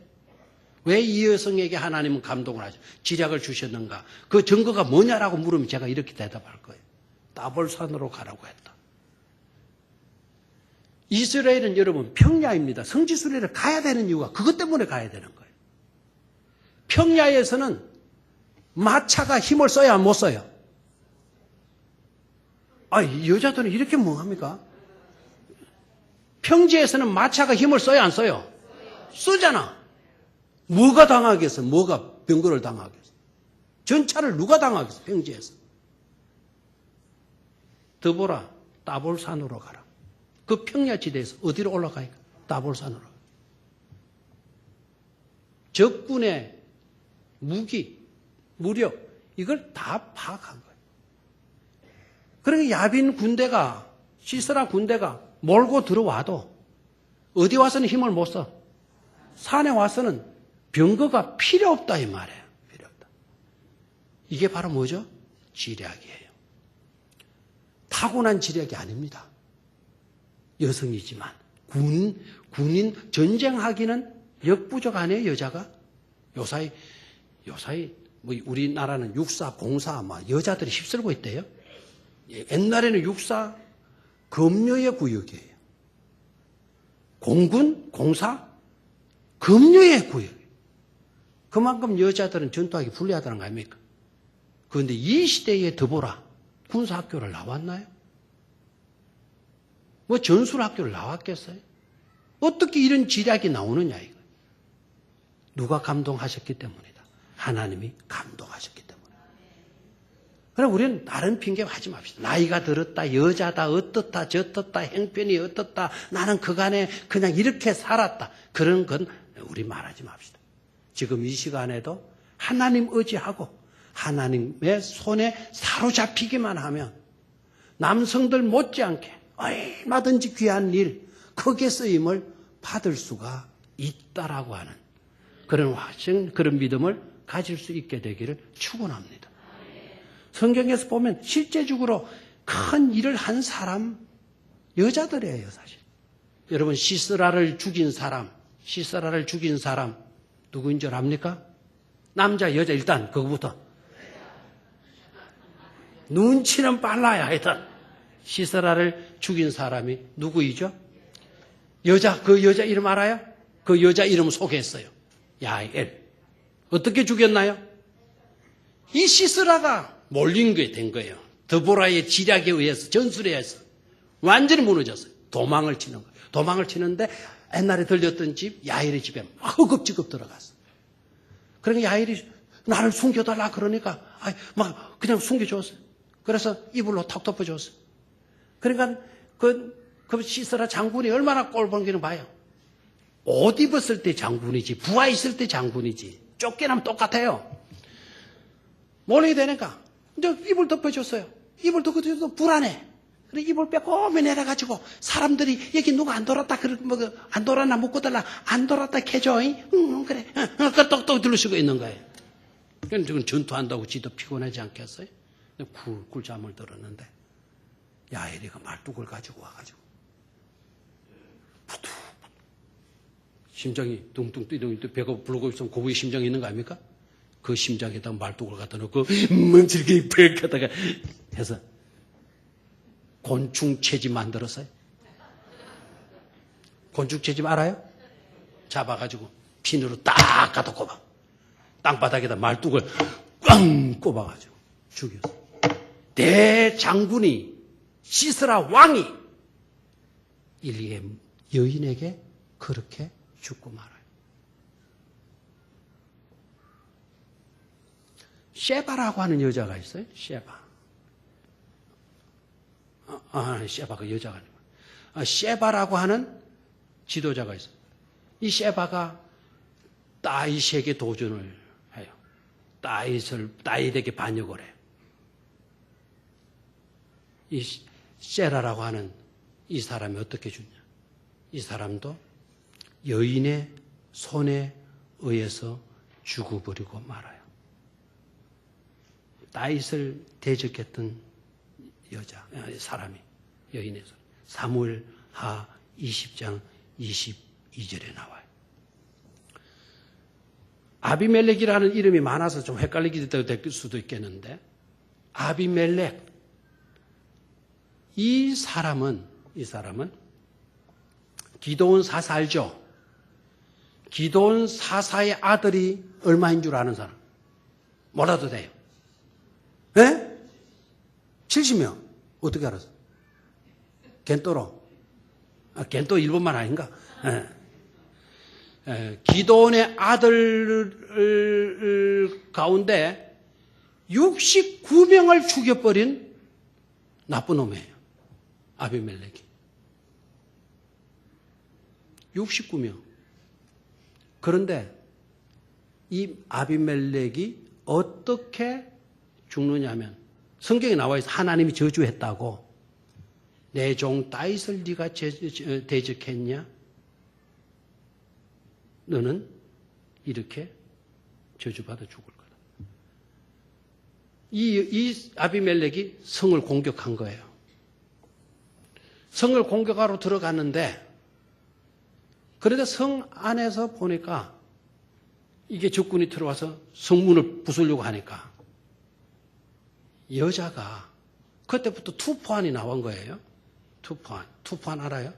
왜 이 여성에게 하나님은 감동을 하죠? 지략을 주셨는가? 그 증거가 뭐냐라고 물으면 제가 이렇게 대답할 거예요. 따볼산으로 가라고 했다. 이스라엘은 여러분 평야입니다. 성지순례를 가야 되는 이유가 그것 때문에 가야 되는 거예요. 평야에서는 마차가 힘을 써야 못 써요. 이 여자들은 이렇게 뭐합니까? 평지에서는 마차가 힘을 써야 안 써요? 쓰잖아. 뭐가 당하겠어? 뭐가 병거를 당하겠어? 전차를 누가 당하겠어? 평지에서. 드보라, 따볼산으로 가라. 그 평야지대에서 어디로 올라가니까? 따볼산으로. 적군의 무기, 무력, 이걸 다 파악한 거예요. 그러니까 야빈 군대가, 시스라 군대가 몰고 들어와도 어디 와서는 힘을 못 써. 산에 와서는 병거가 필요 없다 이 말이에요. 필요 없다. 이게 바로 뭐죠? 지략이에요. 타고난 지략이 아닙니다. 여성이지만 군인 전쟁하기는 역부족 아니에요, 여자가? 요사이 뭐 우리나라는 육사, 공사 여자들이 휩쓸고 있대요. 옛날에는 육사 금요의 구역이에요. 공군, 공사 금요의 구역. 그만큼 여자들은 전투하기 불리하다는 거 아닙니까? 그런데 이 시대에 드보라 군사학교를 나왔나요? 뭐 전술학교를 나왔겠어요? 어떻게 이런 지략이 나오느냐 이거. 누가 감동하셨기 때문이다. 하나님이 감동하셨기 때문이다. 그럼 우리는 다른 핑계 하지 맙시다. 나이가 들었다, 여자다, 어떻다, 저떻다, 형편이 어떻다, 나는 그간에 그냥 이렇게 살았다. 그런 건 우리 말하지 맙시다. 지금 이 시간에도 하나님 의지하고 하나님의 손에 사로잡히기만 하면 남성들 못지않게 얼마든지 귀한 일, 크게 쓰임을 받을 수가 있다라고 하는 그런 확신, 그런 믿음을 가질 수 있게 되기를 축원합니다. 성경에서 보면 실제적으로 큰 일을 한 사람 여자들이에요, 사실. 여러분 시스라를 죽인 사람 누구인 줄 압니까? 남자, 여자 일단 그거부터. 눈치는 빨라야 하여튼 시스라를 죽인 사람이 누구이죠? 그 여자 이름 알아요? 그 여자 이름 소개했어요. 야엘. 어떻게 죽였나요? 이 시스라가 몰린 게 된 거예요. 드보라의 지략에 의해서, 전술에 의해서 완전히 무너졌어요. 도망을 치는 거예요. 도망을 치는데 옛날에 들렸던 집, 야엘의 집에 허겁지겁 들어갔어. 그러니까 야엘이 나를 숨겨달라 그러니까 막 그냥 숨겨줬어요. 그래서 이불로 턱 덮어줬어요. 그러니까 그 시스라 장군이 얼마나 꼴보는 게는 봐요. 옷 입었을 때 장군이지, 부하 있을 때 장군이지. 쫓겨나면 똑같아요. 몰리게 되니까 이제 이불 덮어줬어요. 이불 덮어줘도 불안해. 그래 이불 빼꼼히 내려가지고 사람들이 여기 누가 안 돌았다 안 돌았나 묻고달라 안 돌았다 캐줘. 그래 그 똑똑 들으시고 있는 거예요. 그럼 지금 전투한다고 지도 피곤하지 않겠어요? 꿀잠을 들었는데 야엘이가 말뚝을 가지고 와가지고 푸툭 심장이 둥둥 뛰는 배가 부르고 있으면 고부의 심장이 있는 거 아닙니까? 그 심장에다 말뚝을 갖다 놓고 먼지르게 벽에다가 해서 곤충채집 만들었어요. 곤충채집 알아요? 잡아가지고 핀으로 딱 갖다 꼽아. 땅바닥에다 말뚝을 꽝 꼽아가지고 죽였어. 대장군이 시스라 왕이 일리의 여인에게 그렇게 죽고 말아요. 셰바라고 하는 여자가 있어요. 셰바. 셰바가 여자가 아니고. 셰바라고 하는 지도자가 있어요. 이 셰바가 다윗에게 도전을 해요. 다윗에게 반역을 해요. 이 세라라고 하는 이 사람이 어떻게 죽냐? 이 사람도 여인의 손에 의해서 죽어버리고 말아요. 다윗을 대적했던 사람이 여인의 손. 사무엘하 20장 2절에 나와요. 아비멜렉이라는 이름이 많아서 좀 헷갈리게 될 수도 있겠는데, 아비멜렉, 이 사람은 기드온 사사 알죠? 기드온 사사의 아들이 얼마인 줄 아는 사람? 몰라도 돼요. 네? 70명. 어떻게 알았어? 겐또로. 겐또 일본말 아닌가? 기드온의 아들 가운데 69명을 죽여버린 나쁜 놈이에요. 아비멜렉이. 69명. 그런데 이 아비멜렉이 어떻게 죽느냐면 성경에 나와 있어. 하나님이 저주했다고. 내 종 다윗을 네가 대적했냐? 너는 이렇게 저주받아 죽을 거다. 이 아비멜렉이 성을 공격한 거예요. 성을 공격하러 들어갔는데, 그런데 성 안에서 보니까 이게 적군이 들어와서 성문을 부수려고 하니까 여자가 그때부터 투포안이 나온 거예요. 투포안 알아요?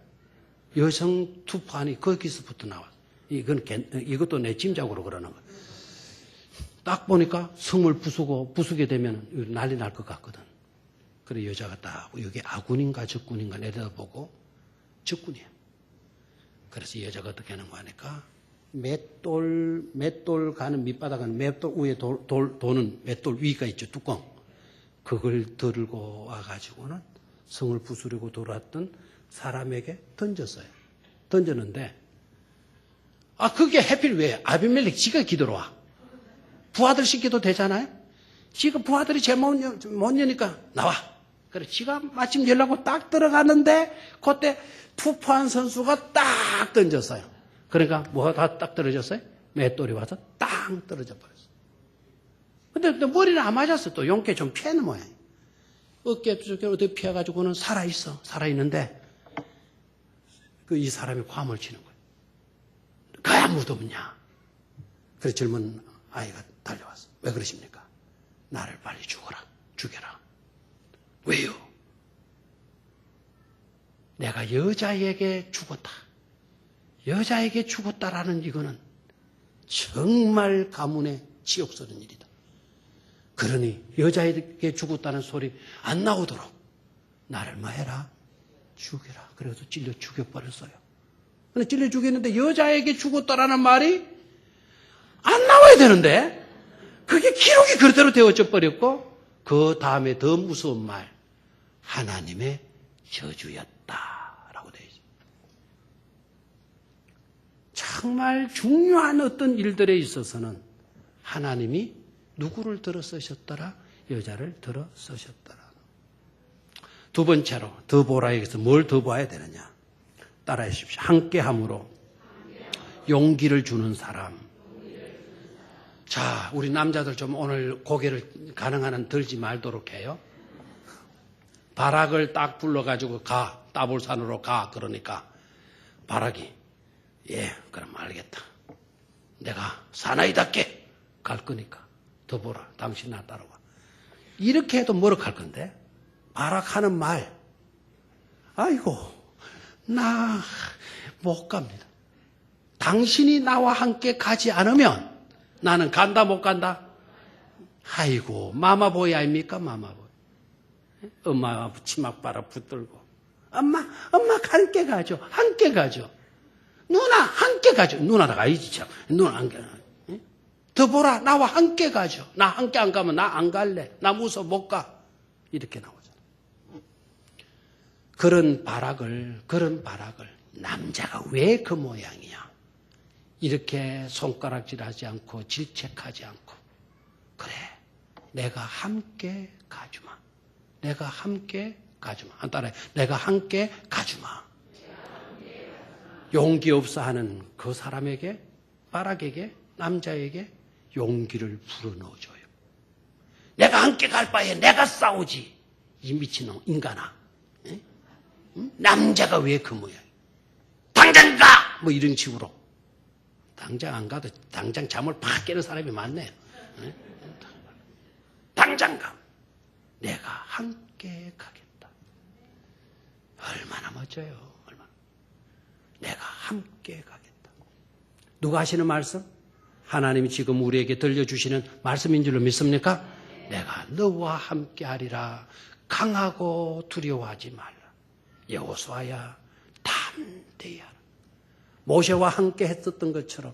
여성 투포안이 거기서부터 나와. 이것도 내 짐작으로 그러는 거예요. 딱 보니까 성을 부수게 되면 난리 날 것 같거든. 그래 여자가 딱 여기 아군인가 적군인가 내려다보고 적군이에요. 그래서 여자가 어떻게 하는 거 하니까 맷돌 가는 밑바닥은 맷돌 위에 도는 맷돌 위가 있죠. 뚜껑. 그걸 들고 와가지고는 성을 부수려고 돌아왔던 사람에게 던졌어요. 던졌는데 그게 하필 왜? 아비멜렉 지가 기도로와. 부하들 시켜도 되잖아요? 지가 부하들이 제일 못 여니까 나와. 그래, 지가 마침 열라고 딱 들어갔는데, 그때 투포한 선수가 딱 던졌어요. 그러니까 뭐가 딱 떨어졌어요? 맷돌이 와서 딱 떨어져 버렸어요. 근데 또 머리는 안 맞았어. 또 용케 좀 피하는 모양이에요. 어깨 쪽에 어떻게 피해가지고는 살아있는데, 이 사람이 화물 치는 거예요. 그야 무덤이냐. 그래서 젊은 아이가 달려왔어. 왜 그러십니까? 나를 빨리 죽여라. 왜요? 내가 여자에게 죽었다. 여자에게 죽었다라는 이거는 정말 가문의 치욕스러운 일이다. 그러니 여자에게 죽었다는 소리 안 나오도록 나를 뭐 해라? 죽여라. 그래서 찔려 죽여버렸어요. 근데 찔려 죽였는데 여자에게 죽었다라는 말이 안 나와야 되는데 그게 기록이 그대로 되어져 버렸고, 그 다음에 더 무서운 말, 하나님의 저주였다라고 되어 있습니다. 정말 중요한 어떤 일들에 있어서는 하나님이 누구를 들어 쓰셨더라? 여자를 들어 쓰셨더라. 두 번째로 더 보라에게서 뭘 더 봐야 되느냐? 따라해 주십시오. 함께함으로 용기를 주는 사람. 자, 우리 남자들 좀 오늘 고개를 가능한 한 들지 말도록 해요. 바락을 딱 불러가지고 가. 따볼산으로 가. 그러니까 바락이 그럼 알겠다. 내가 사나이답게 갈 거니까 더 보라. 당신 나 따라와. 이렇게 해도 뭐로 갈 건데? 바락하는 말. 아이고, 나 못 갑니다. 당신이 나와 함께 가지 않으면 나는 간다 못 간다? 아이고, 마마보이 아닙니까? 마마보이. 엄마 치맛바라 붙들고. 엄마 함께 가죠. 함께 가죠. 누나 함께 가죠. 누나가 아니지 참. 누나 함께. 더 보라. 나와 함께 가죠. 나 함께 안 가면 나 안 갈래. 나 무서워 못 가. 이렇게 나오잖아. 그런 바락을 남자가 왜 그 모양이야? 이렇게 손가락질하지 않고 질책하지 않고, 그래, 내가 함께 가주마. 내가 함께 가주마. 안 따라해. 내가 함께 가주마. 용기 없어 하는 그 사람에게, 바락에게, 남자에게 용기를 불어넣어줘요. 내가 함께 갈 바에 내가 싸우지. 이 미친놈 인간아. 응? 남자가 왜 그 모양이야? 당장 가! 뭐 이런 식으로. 당장 안 가도 당장 잠을 팍 깨는 사람이 많네요. 네? 당장 가. 내가 함께 가겠다. 얼마나 멋져요. 얼마나. 내가 함께 가겠다. 누가 하시는 말씀? 하나님이 지금 우리에게 들려주시는 말씀인 줄로 믿습니까? 내가 너와 함께 하리라. 강하고 두려워하지 말라. 여호수아야 담대히 하라. 모세와 함께 했었던 것처럼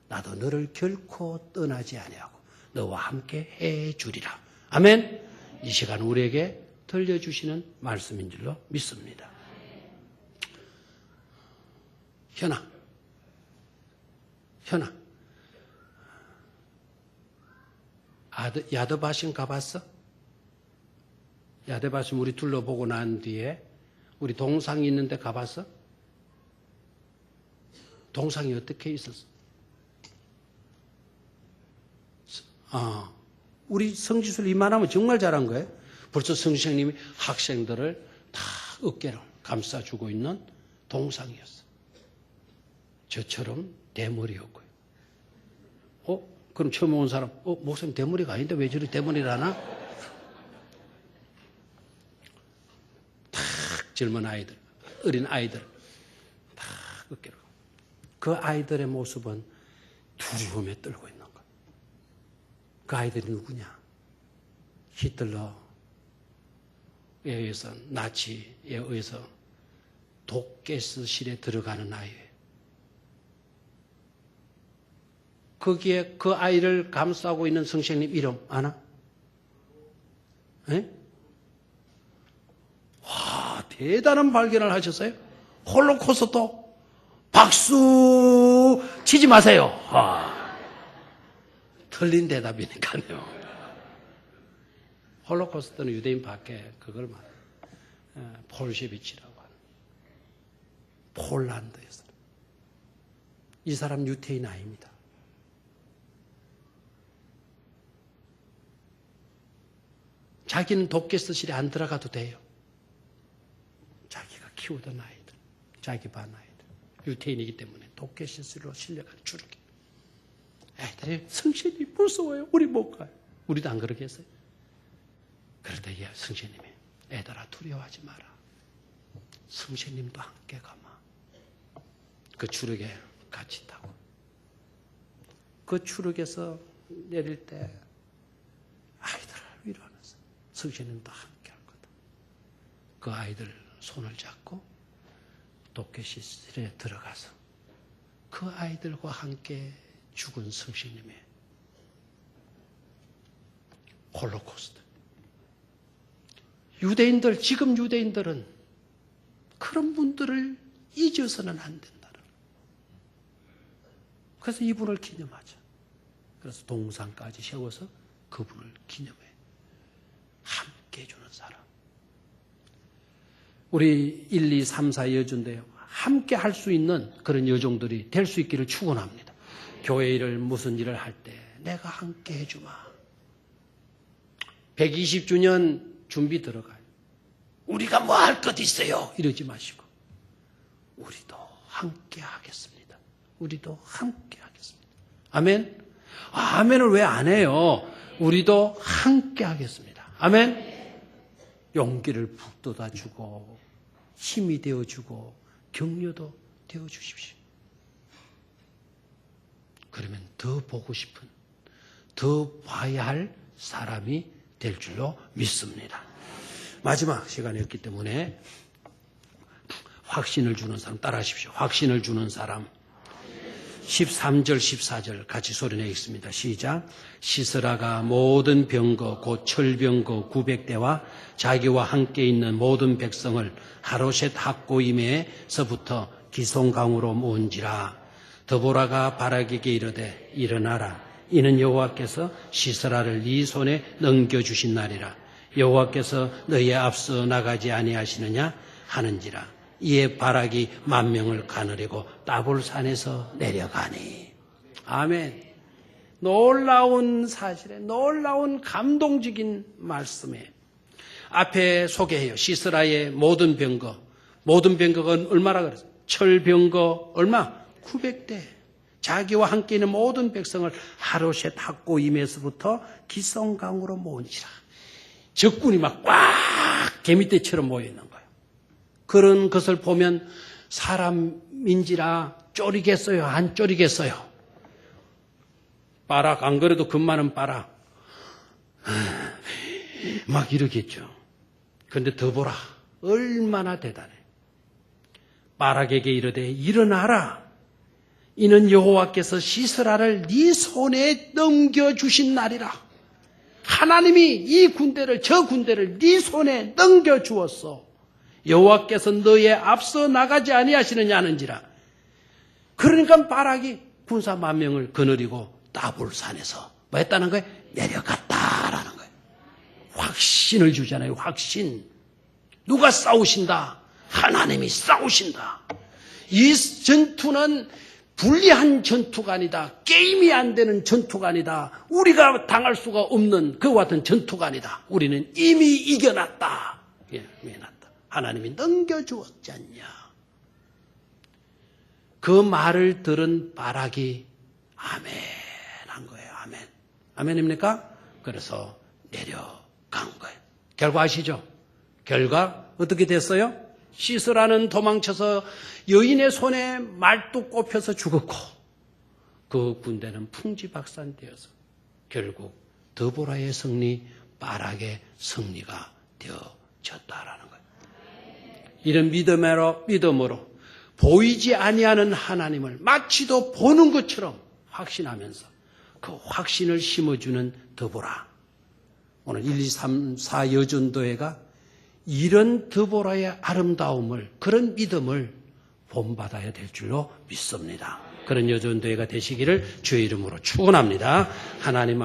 나도 너를 결코 떠나지 아니하고 너와 함께 해주리라. 아멘. 이 시간 우리에게 들려주시는 말씀인 줄로 믿습니다. 현아, 야드바심 가봤어? 야드바심 우리 둘러보고 난 뒤에 우리 동상이 있는데 가봤어? 동상이 어떻게 있었어? 우리 성지순 이만하면 정말 잘한 거예요. 벌써 성시장님이 학생들을 다 어깨를 감싸주고 있는 동상이었어. 저처럼 대머리였고요. 그럼 처음 온 사람, 목사님 대머리가 아닌데 왜 저리 대머리를 하나? 탁 젊은 아이들, 어린 아이들, 탁 어깨를. 그 아이들의 모습은 두려움에 떨고 있는 거야. 그 아이들이 누구냐? 히틀러에 의해서, 나치에 의해서 독가스실에 들어가는 아이예요. 거기에 그 아이를 감싸고 있는 선생님 이름 아나? 에? 와, 대단한 발견을 하셨어요. 홀로코스트 박수 치지 마세요. 틀린 대답이니까요. 홀로코스트는 유대인 밖에 그걸 폴셰비치라고 하는 폴란드에서. 이 사람 유태인 아닙니다. 자기는 독가스실에 안 들어가도 돼요. 자기가 키우던 아이들, 자기 반 아이들, 유태인이기 때문에 독가스실로 실려가는 주르기. 애들이 성신이 무서워요. 우리 못 가요. 우리도 안 그러겠어요? 그러다 성신님이 애들아 두려워하지 마라. 성신님도 함께 가마. 그 추락에 같이 타고. 그 추락에서 내릴 때 아이들을 위로하면서 성신님도 함께 할 거다. 그 아이들 손을 잡고 독가스실에 들어가서 그 아이들과 함께 죽은 성신님의 홀로코스트. 유대인들, 지금 유대인들은 그런 분들을 잊어서는 안 된다는. 그래서 이분을 기념하죠. 그래서 동상까지 세워서 그분을 기념해. 함께 해주는 사람. 우리 1, 2, 3, 4 여주인데요. 함께 할 수 있는 그런 여종들이 될 수 있기를 축원합니다. 교회 일을 무슨 일을 할 때 내가 함께 해주마. 120주년 준비 들어가요. 우리가 뭐 할 것 있어요. 이러지 마시고 우리도 함께 하겠습니다. 우리도 함께 하겠습니다. 아멘. 아멘을 왜 안 해요? 우리도 함께 하겠습니다. 아멘. 용기를 북돋아주고 힘이 되어주고 격려도 되어주십시오. 그러면 더 보고 싶은, 더 봐야 할 사람이 될 줄로 믿습니다. 마지막 시간이었기 때문에 확신을 주는 사람 따라하십시오. 확신을 주는 사람. 13절 14절 같이 소리내겠습니다. 시작. 시스라가 모든 병거 곧 철병거 900대와 자기와 함께 있는 모든 백성을 하로셋 학고임에서부터 기송강으로 모은지라. 드보라가 바락에게 이르되 일어나라. 이는 여호와께서 시스라를 네 손에 넘겨주신 날이라. 여호와께서 너희의 앞서 나가지 아니하시느냐 하는지라. 이에 바락이 10,000명을 가누리고 따볼산에서 내려가니. 아멘. 놀라운 사실에, 놀라운 감동적인 말씀에 앞에 소개해요. 시스라의 모든 병거. 모든 병거가 얼마나 그랬어요? 철병거 얼마? 900대. 자기와 함께 있는 모든 백성을 하루셋 학고임에서부터 기성강으로 모으니라. 적군이 막 꽉 개미떼처럼 모여있는 거예요. 그런 것을 보면 사람인지라 쫄이겠어요? 안 쫄이겠어요? 바락, 안 그래도 금마는 바락. 막 이러겠죠. 그런데 더 보라. 얼마나 대단해. 바락에게 이르되 일어나라. 이는 여호와께서 시스라를 네 손에 넘겨주신 날이라. 하나님이 이 군대를, 저 군대를 네 손에 넘겨주었어. 여호와께서 너의 앞서 나가지 아니하시느냐 하는지라. 그러니까 바락이 군사 10,000명을 거느리고 나볼산에서 뭐 했다는 거예요? 내려갔다라는 거예요. 확신을 주잖아요. 확신. 누가 싸우신다? 하나님이 싸우신다. 이 전투는 불리한 전투가 아니다. 게임이 안 되는 전투가 아니다. 우리가 당할 수가 없는 그와 같은 전투가 아니다. 우리는 이미 이겨놨다. 예, 이겨놨다. 하나님이 넘겨주었지 않냐. 그 말을 들은 바락이 아멘 한 거예요. 아멘. 아멘입니까? 그래서 내려간 거예요. 결과 아시죠? 결과 어떻게 됐어요? 시스라는 도망쳐서 여인의 손에 말뚝 꼽혀서 죽었고 그 군대는 풍지박산되어서 결국 드보라의 승리, 바락의 승리가 되어졌다라는 거예요. 이런 믿음으로 보이지 아니하는 하나님을 마치도 보는 것처럼 확신하면서 그 확신을 심어주는 드보라. 오늘 1, 2, 3, 4 여전도회가 이런 드보라의 아름다움을, 그런 믿음을 본받아야 될 줄로 믿습니다. 그런 여전도회가 되시기를 주의 이름으로 축원합니다. 하나님